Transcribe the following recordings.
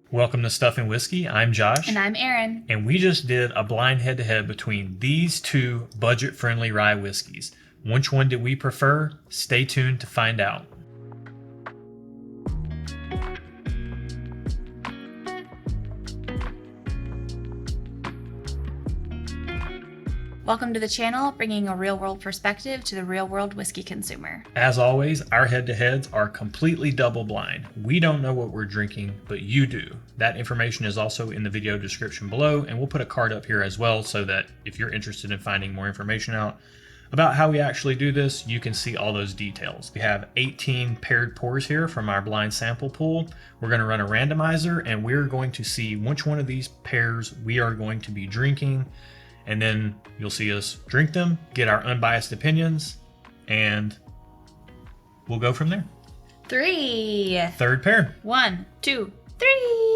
Welcome to Stuff and Whiskey. I'm Josh. And I'm Erin. And we just did a blind head-to-head between these two budget-friendly rye whiskeys. Which one did we prefer? Stay tuned to find out. Welcome to the channel, bringing a real-world perspective to the real-world whiskey consumer. As always, our head-to-heads are completely double-blind. We don't know what we're drinking, but you do. That information is also in the video description below, and we'll put a card up here as well so that if you're interested in finding more information out about how we actually do this, you can see all those details. We have 18 paired pours here from our blind sample pool. We're going to run a randomizer, and we're going to see which one of these pairs we are going to be drinking. And then you'll see us drink them, get our unbiased opinions, and we'll go from there. 3. Third pair. 1, 2, 3.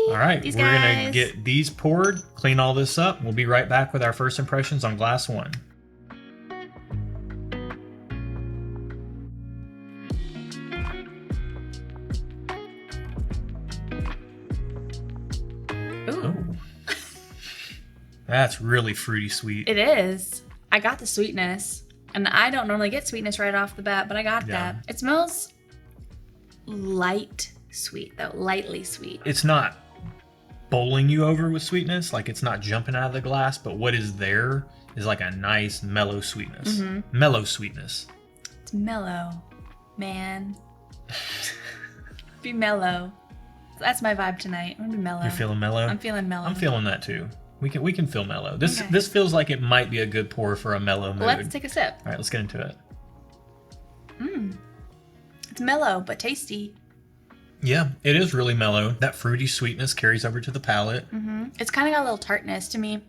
All right, we're going to get these poured, clean all this up. We'll be right back with our first impressions on glass 1. Ooh. That's really fruity sweet. It is. I got the sweetness. And I don't normally get sweetness right off the bat, but I got that. It smells light sweet, though. Lightly sweet. It's not bowling you over with sweetness. Like, it's not jumping out of the glass, but what is there is like a nice mellow sweetness. Mm-hmm. Mellow sweetness. It's mellow, man. Be mellow. That's my vibe tonight. I'm gonna be mellow. You're feeling mellow? I'm feeling mellow. I'm feeling that too. We can feel mellow. This feels like it might be a good pour for a mellow mood. Let's take a sip. All right, let's get into it. It's mellow but tasty. Yeah, it is really mellow. That fruity sweetness carries over to the palate. Mm-hmm. It's kind of got a little tartness to me. I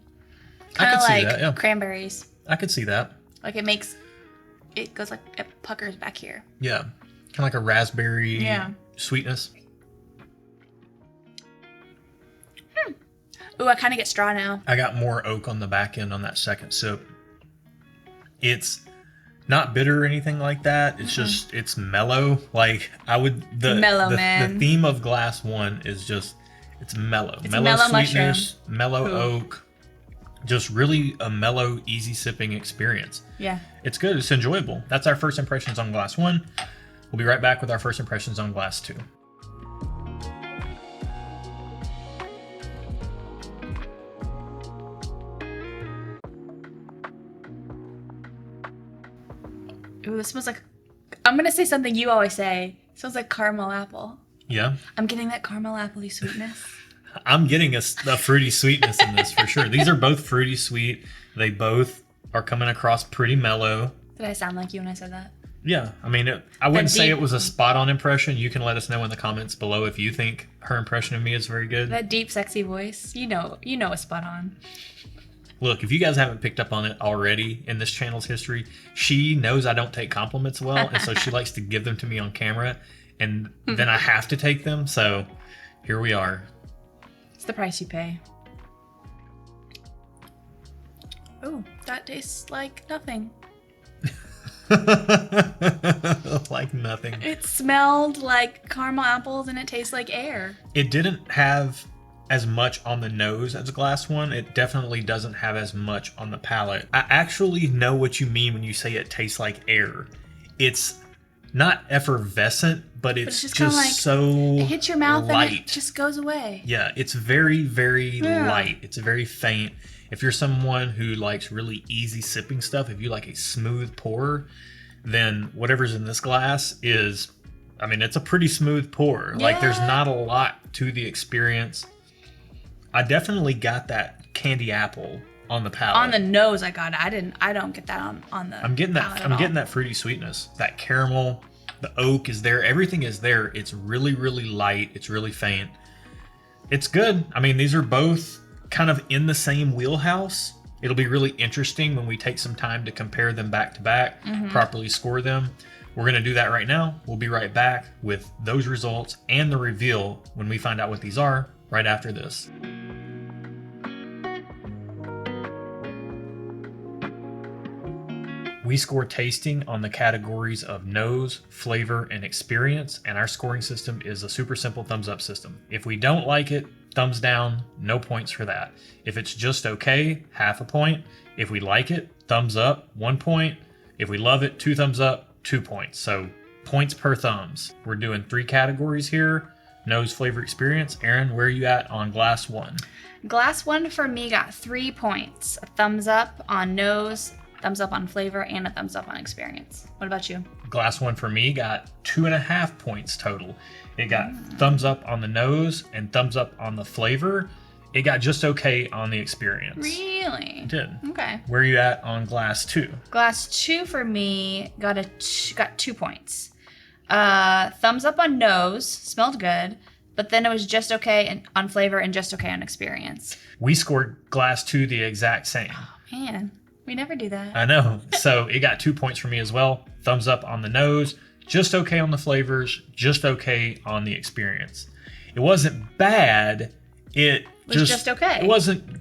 Kind could of see like that, yeah. cranberries. I could see that. Like it goes like, it puckers back here. Yeah, kind of like a raspberry Yeah. sweetness. Ooh, I kind of get straw now. I got more oak on the back end on that second sip. It's not bitter or anything like that. It's just, it's mellow. Like, the theme of glass 1 is just, it's mellow. It's mellow mellow sweetness, mellow Ooh. oak. Just really a mellow, easy sipping experience. Yeah. It's good. It's enjoyable. That's our first impressions on glass 1. We'll be right back with our first impressions on glass 2. Ooh, this smells like, I'm going to say something you always say. It smells like caramel apple. Yeah. I'm getting that caramel apple-y sweetness. I'm getting a fruity sweetness in this for sure. These are both fruity sweet. They both are coming across pretty mellow. Did I sound like you when I said that? Yeah. I mean, I wouldn't say it was a spot-on impression. You can let us know in the comments below if you think her impression of me is very good. That deep, sexy voice. You know it's spot on. Look, if you guys haven't picked up on it already in this channel's history, she knows I don't take compliments well, and so she likes to give them to me on camera, and then I have to take them, so here we are. It's the price you pay. Ooh, that tastes like nothing. Like nothing. It smelled like caramel apples and it tastes like air. It didn't have as much on the nose as glass 1. It definitely doesn't have as much on the palate. I actually know what you mean when you say it tastes like air. It's not effervescent, but it's just like, so it hits your mouth light. and it just goes away. Yeah, it's very, very light. It's very faint. If you're someone who likes really easy sipping stuff, if you like a smooth pour, then whatever's in this glass is, I mean, it's a pretty smooth pour. Yeah. Like, there's not a lot to the experience. I definitely got that candy apple on the palate. On the nose, I got it. I don't get that on the. I'm getting that. I'm getting that fruity sweetness. That caramel, the oak is there. Everything is there. It's really, really light. It's really faint. It's good. I mean, these are both kind of in the same wheelhouse. It'll be really interesting when we take some time to compare them back to back, properly score them. We're going to do that right now. We'll be right back with those results and the reveal when we find out what these are right after this. We score tasting on the categories of nose, flavor, and experience, and our scoring system is a super simple thumbs up system. If we don't like it, thumbs down, no points for that. If it's just okay, half a point. If we like it, thumbs up, 1 point. If we love it, 2 thumbs up, 2 points. So points per thumbs. We're doing 3 categories here. Nose, flavor, experience. Aaron, where are you at on glass 1? Glass 1 for me got 3 points. A thumbs up on nose, thumbs up on flavor, and a thumbs up on experience. What about you? Glass 1 for me got 2.5 points total. It got thumbs up on the nose and thumbs up on the flavor. It got just okay on the experience. Really? It did. Okay. Where are you at on glass 2? Glass 2 for me got 2 points. Thumbs up on nose, smelled good, but then it was just okay on flavor and just okay on experience. We scored glass 2 the exact same. Oh, man. We never do that. I know. So it got 2 points for me as well. Thumbs up on the nose, just okay on the flavors, just okay on the experience. It wasn't bad. It was just okay. It wasn't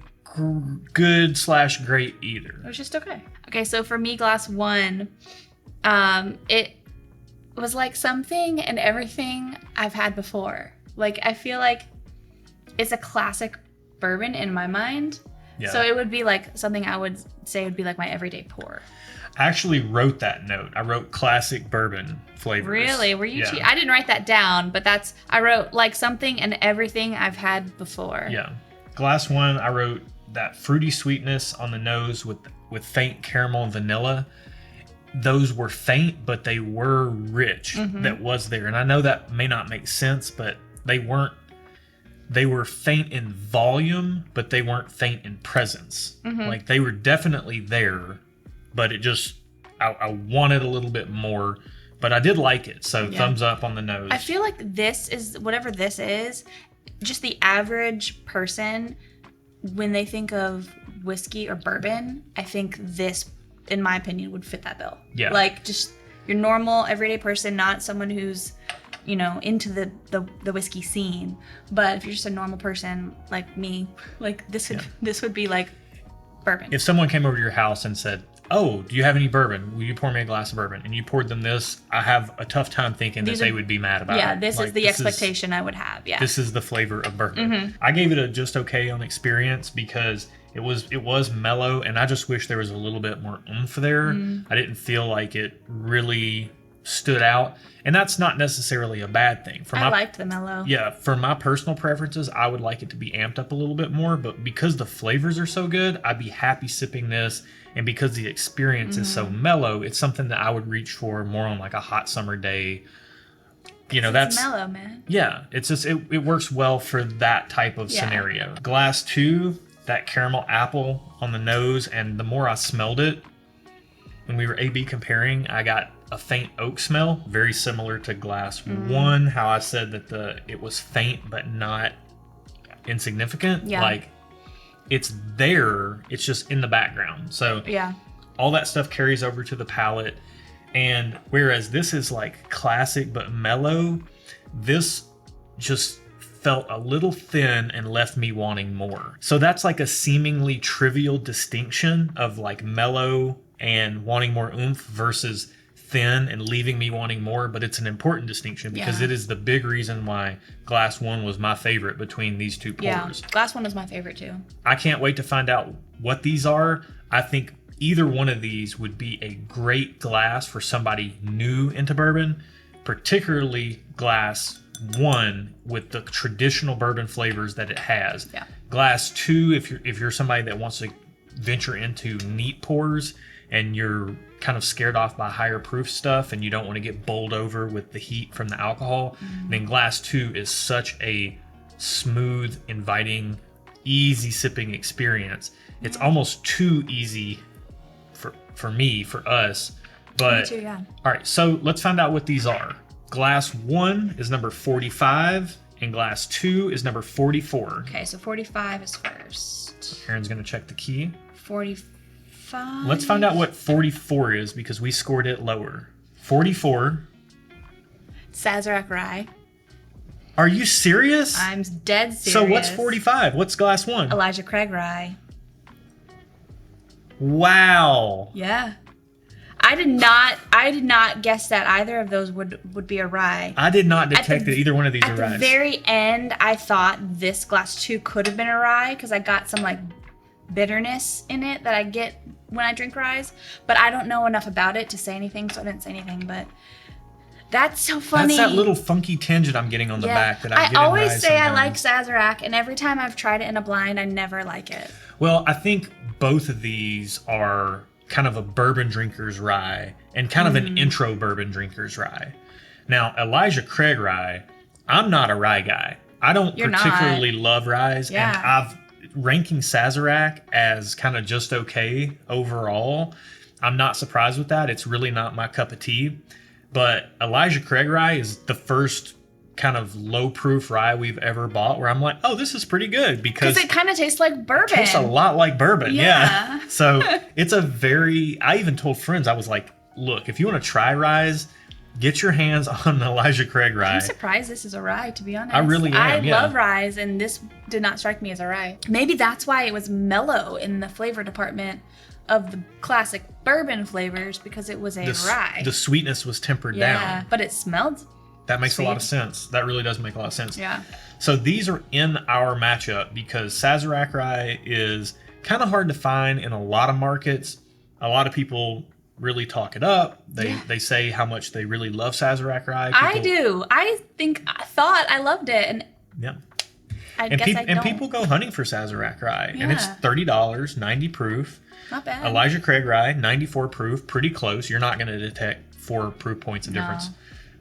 good/great either. It was just okay. Okay, so for me, glass 1, it was like something and everything I've had before. Like, I feel like it's a classic bourbon in my mind. Yeah. So it would be like something I would say would be like my everyday pour. I actually wrote that note. I wrote classic bourbon flavors. Really? Were you? I didn't write that down, but I wrote like something and everything I've had before. Yeah. Glass 1, I wrote that fruity sweetness on the nose with faint caramel and vanilla. Those were faint, but they were rich. Mm-hmm. That was there. And I know that may not make sense, but they weren't. They were faint in volume, but they weren't faint in presence. Mm-hmm. Like, they were definitely there, but it just, I wanted a little bit more, but I did like it. So thumbs up on the nose. I feel like this is, whatever this is, just the average person, when they think of whiskey or bourbon, I think this, in my opinion, would fit that bill. Yeah. Like, just your normal, everyday person, not someone who's, you know, into the whiskey scene. But if you're just a normal person like me, like this would be like bourbon. If someone came over to your house and said, "Oh, do you have any bourbon? Will you pour me a glass of bourbon?" and you poured them this, I have a tough time thinking that they would be mad about it. Yeah, this is the expectation I would have. Yeah. This is the flavor of bourbon. Mm-hmm. I gave it a just okay on experience because it was mellow, and I just wish there was a little bit more oomph there. I didn't feel like it really stood out, and that's not necessarily a bad thing. I liked the mellow. Yeah, for my personal preferences, I would like it to be amped up a little bit more, but because the flavors are so good, I'd be happy sipping this, and because the experience is so mellow, it's something that I would reach for more on like a hot summer day. You know, that's mellow, man. Yeah, it's just it works well for that type of scenario. Glass 2, that caramel apple on the nose, and the more I smelled it, when we were A/B comparing, I got a faint oak smell, very similar to glass 1, how I said that it was faint but not insignificant. Yeah. Like, it's there, it's just in the background. So all that stuff carries over to the palate. And whereas this is like classic but mellow, this just felt a little thin and left me wanting more. So that's like a seemingly trivial distinction of like mellow and wanting more oomph versus thin and leaving me wanting more, but it's an important distinction because it is the big reason why glass 1 was my favorite between these two pours. Yeah, glass 1 is my favorite too. I can't wait to find out what these are. I think either one of these would be a great glass for somebody new into bourbon, particularly glass 1 with the traditional bourbon flavors that it has. Yeah. Glass 2, if you're somebody that wants to venture into neat pours and you're kind of scared off by higher proof stuff and you don't want to get bowled over with the heat from the alcohol, then glass 2 is such a smooth, inviting, easy sipping experience. It's almost too easy for me, for us. But me too, yeah. All right, so let's find out what these are. Glass 1 is number 45 and glass 2 is number 44. Okay, so 45 is first. Aaron's going to check the key. 45. Let's find out what 44 is because we scored it lower. 44. Sazerac Rye. Are you serious? I'm dead serious. So what's 45? What's glass 1? Craig Rye. Wow. Yeah. I did not guess that either of those would be a rye. I did not detect that either one of these are ryes. At the very end, I thought this glass too could have been a rye because I got some like bitterness in it that I get when I drink ryes, but I don't know enough about it to say anything, so I didn't say anything. But that's so funny. That's that little funky tinge that I'm getting on the back that I get in always ryes say sometimes. I like Sazerac, and every time I've tried it in a blind, I never like it. Well, I think both of these are kind of a bourbon drinker's rye and kind of an intro bourbon drinker's rye. Now, Elijah Craig Rye, I'm not a rye guy. I don't particularly love ryes, and I've ranking Sazerac as kind of just okay overall. I'm not surprised with that. It's really not my cup of tea. But Elijah Craig Rye is the first kind of low proof rye we've ever bought where I'm like, oh, this is pretty good because it kind of tastes like bourbon. It tastes a lot like bourbon. Yeah. So it's I even told friends, I was like, look, if you want to try ryes, get your hands on Elijah Craig Rye. I'm surprised this is a rye, to be honest. I really am. I love ryes, and this did not strike me as a rye. Maybe that's why it was mellow in the flavor department of the classic bourbon flavors, because it was a rye. The sweetness was tempered down. Yeah, but it smelled That makes a lot of sense. That really does make a lot of sense. Yeah. So these are in our matchup because Sazerac Rye is kind of hard to find in a lot of markets. A lot of people really talk it up. They say how much they really love Sazerac Rye. I do. I thought I loved it, and and people go hunting for Sazerac Rye, and it's $30, 90 proof. Not bad. Elijah Craig Rye, 94 proof, pretty close. You're not going to detect 4 proof points of difference.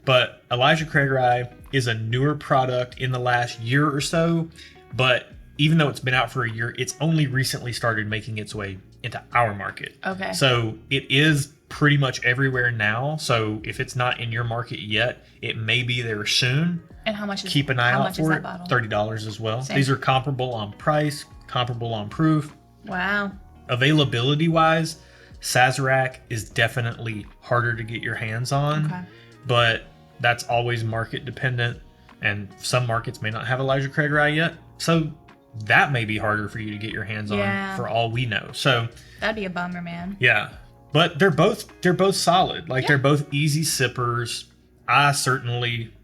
But Elijah Craig Rye is a newer product in the last year or so, but even though it's been out for a year, it's only recently started making its way into our market. Okay. So it is pretty much everywhere now. So if it's not in your market yet, it may be there soon. And how much is Keep an eye out for it. Bottle? $30 as well. Same. These are comparable on price, comparable on proof. Wow. Availability wise, Sazerac is definitely harder to get your hands on, but that's always market dependent, and some markets may not have Elijah Craig Rye yet, so that may be harder for you to get your hands on for all we know. So that'd be a bummer, man. Yeah, but they're both solid. Like they're both easy sippers. I certainly,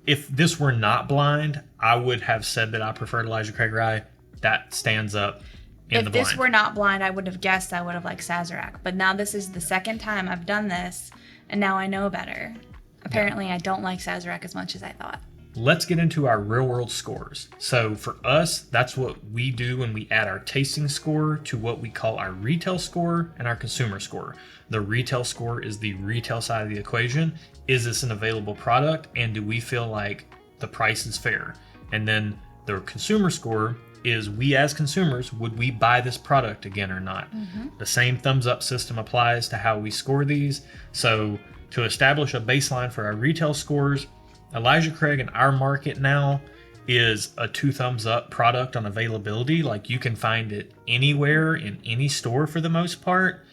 if this were not blind, I would have said that I preferred Elijah Craig Rye. That stands up. If this were not blind, I would have guessed I would have liked Sazerac. But now this is the second time I've done this, and now I know better. Apparently, I don't like Sazerac as much as I thought. Let's get into our real world scores. So for us, that's what we do when we add our tasting score to what we call our retail score and our consumer score. The retail score is the retail side of the equation. Is this an available product? And do we feel like the price is fair? And then the consumer score is, we as consumers, would we buy this product again or not? The same thumbs up system applies to how we score these. So to establish a baseline for our retail scores, Elijah Craig in our market now is a 2 thumbs up product on availability. Like you can find it anywhere in any store for the most part.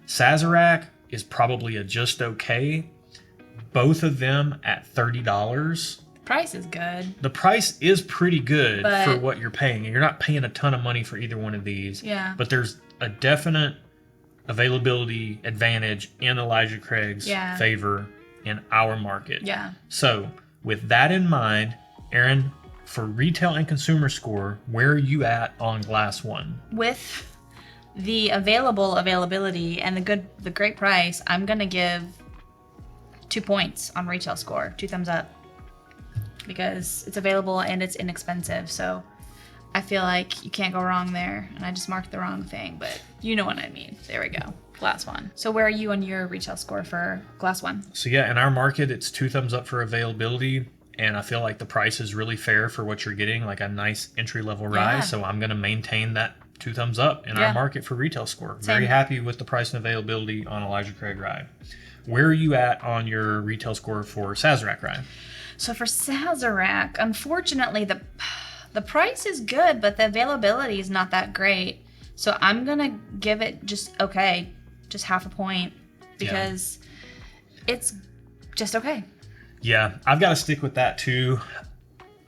Sazerac is probably a just okay. Both of them at $30. Price is good. The price is pretty good for what you're paying. You're not paying a ton of money for either one of these. Yeah. But there's a definite availability advantage in Elijah Craig's favor in our market. Yeah. So with that in mind, Aaron, for retail and consumer score, where are you at on glass one? With the availability and the great price, I'm gonna give 2 points on retail score, 2 thumbs up, because it's available and it's inexpensive. So I feel like you can't go wrong there. And I just marked the wrong thing, but you know what I mean. There we go. Glass one. So where are you on your retail score for glass one? So yeah, in our market, it's 2 thumbs up for availability. And I feel like the price is really fair for what you're getting, like a nice entry-level rye. So I'm going to maintain that 2 thumbs up in our market for retail score. Same. Very happy with the price and availability on Elijah Craig Rye. Where are you at on your retail score for Sazerac Rye? So for Sazerac, unfortunately, the price is good, but the availability is not that great. So I'm going to give it just okay, just half a point, because it's just okay. Yeah, I've got to stick with that too.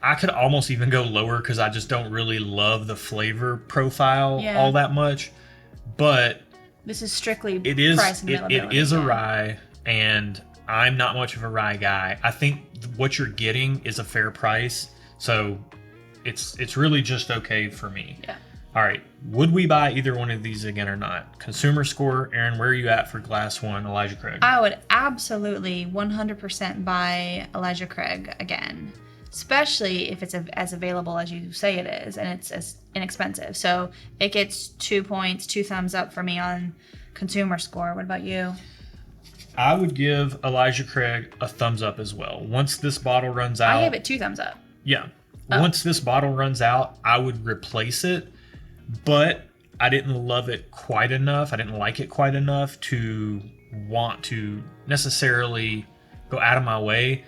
I could almost even go lower because I just don't really love the flavor profile all that much. But This is strictly It is. price and availability. It is a rye, and I'm not much of a rye guy. I think what you're getting is a fair price, so it's really just okay for me. Yeah. All right. Would we buy either one of these again or not? Consumer score, Aaron, where are you at for Glass 1, Elijah Craig? I would absolutely 100% buy Elijah Craig again, especially if it's as available as you say it is and it's as inexpensive. So it gets 2 points, 2 thumbs up for me on consumer score. What about you? I would give Elijah Craig a thumbs up as well. Once this bottle runs out. I gave it 2 thumbs up. Yeah. Once this bottle runs out, I would replace it, but I didn't love it quite enough. I didn't like it quite enough to want to necessarily go out of my way.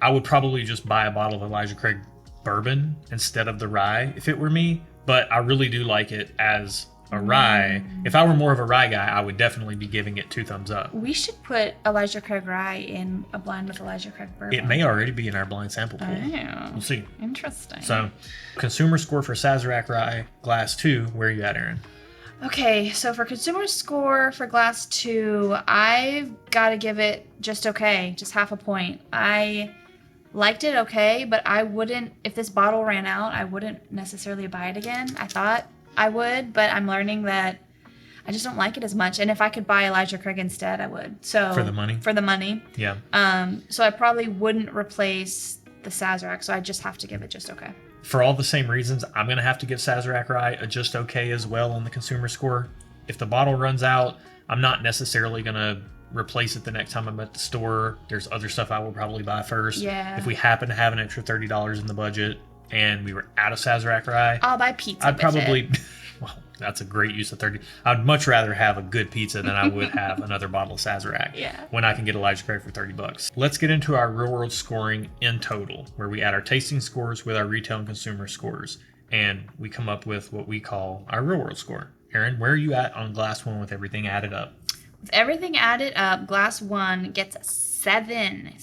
I would probably just buy a bottle of Elijah Craig bourbon instead of the rye if it were me, but I really do like it as a rye. If I were more of a rye guy, I would definitely be giving it 2 thumbs up. We should put Elijah Craig Rye in a blind with Elijah Craig bourbon. It may already be in our blind sample pool. Oh, We'll see. interesting. So, consumer score for Sazerac Rye, Glass 2, where are you at, Aaron? Okay, so for consumer score for Glass 2, I've got to give it just okay, just half a point. I liked it okay, but I wouldn't, if this bottle ran out, I wouldn't necessarily buy it again. I thought I would, but I'm learning that I just don't like it as much. And if I could buy Elijah Craig instead, I would. So For the money? For the money. Yeah. So I probably wouldn't replace the Sazerac, so I just have to give it just okay. For all the same reasons, I'm going to have to give Sazerac Rye a just okay as well on the consumer score. If the bottle runs out, I'm not necessarily going to replace it the next time I'm at the store. There's other stuff I will probably buy first. Yeah. If we happen to have an extra $30 in the budget and we were out of Sazerac Rye, I'll buy pizza. I'd probably, well, that's a great use of 30. I'd much rather have a good pizza than I would have another bottle of Sazerac when I can get Elijah Craig for $30. Let's get into our real world scoring in total, where we add our tasting scores with our retail and consumer scores, and we come up with what we call our real world score. Aaron, where are you at on Glass 1 with everything added up? With everything added up, Glass 1 gets 7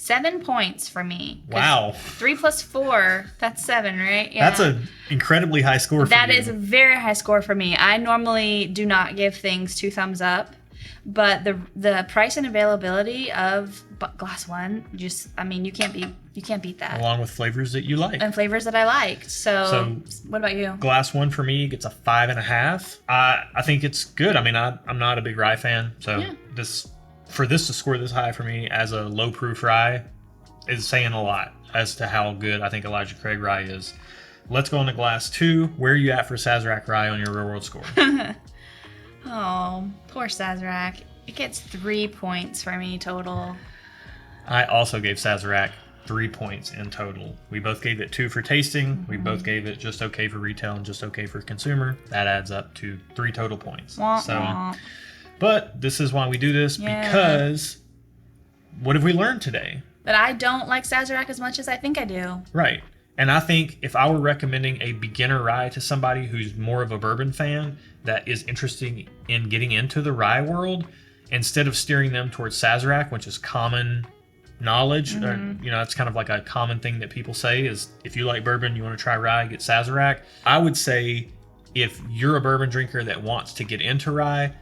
points for me. Wow. 3 plus 4, that's 7, right? Yeah. That's an incredibly high score for you. That is a very high score for me. I normally do not give things 2 thumbs up, but the price and availability of Glass 1, just, I mean, you can't beat that. Along with flavors that you like. And flavors that I like. So what about you? Glass 1 for me gets a 5.5. I think it's good. I mean, I'm not a big rye fan, so for this to score this high for me as a low proof rye is saying a lot as to how good I think Elijah Craig Rye is. Let's go on to Glass 2. Where are you at for Sazerac Rye on your real world score? Oh, poor Sazerac. It gets 3 points for me total. I also gave Sazerac 3 points in total. We both gave it 2 for tasting. Mm-hmm. We both gave it just okay for retail and just okay for consumer. That adds up to 3 total points. But this is why we do this, because what have we learned today? That I don't like Sazerac as much as I think I do. Right. And I think if I were recommending a beginner rye to somebody who's more of a bourbon fan that is interested in getting into the rye world, instead of steering them towards Sazerac, which is common knowledge, or, it's kind of like a common thing that people say is if you like bourbon, you want to try rye, get Sazerac. I would say if you're a bourbon drinker that wants to get into rye,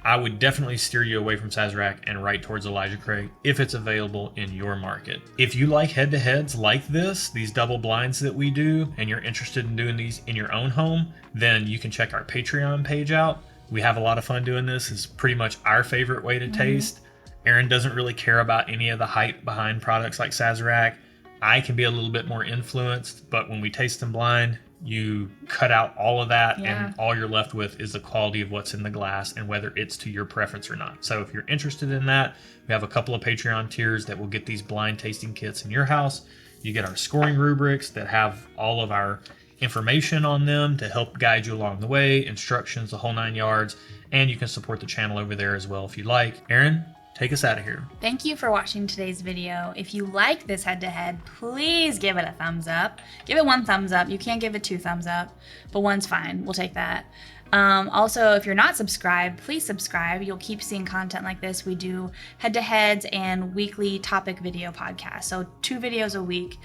I would definitely steer you away from Sazerac and right towards Elijah Craig if it's available in your market. If you like head-to-heads like this, these double blinds that we do, and you're interested in doing these in your own home, then you can check our Patreon page out. We have a lot of fun doing this. It's pretty much our favorite way to taste. Aaron doesn't really care about any of the hype behind products like Sazerac. I can be a little bit more influenced, but when we taste them blind, you cut out all of that and all you're left with is the quality of what's in the glass and whether it's to your preference or not. So if you're interested in that, we have a couple of Patreon tiers that will get these blind tasting kits in your house. You get our scoring rubrics that have all of our information on them to help guide you along the way, instructions, the whole 9 yards, and you can support the channel over there as well if you like. Aaron, take us out of here. Thank you for watching today's video. If you like this head-to-head, please give it a thumbs up. Give it 1 thumbs up. You can't give it 2 thumbs up, but 1's fine. We'll take that. Also, if you're not subscribed, please subscribe. You'll keep seeing content like this. We do head-to-heads and weekly topic video podcasts, so 2 videos a week.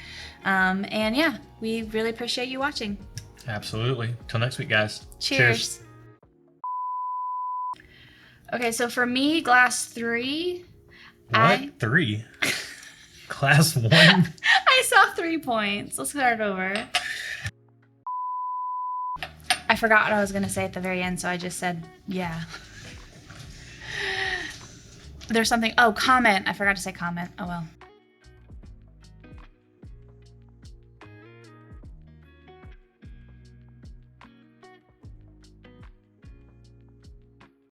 And yeah, we really appreciate you watching. Absolutely. Till next week, guys. Cheers. Okay, so for me, glass 3. What? 3? Class 1? I saw 3 points. Let's start over. I forgot what I was going to say at the very end, so I just said, yeah. There's something. Oh, comment. I forgot to say comment. Oh, well.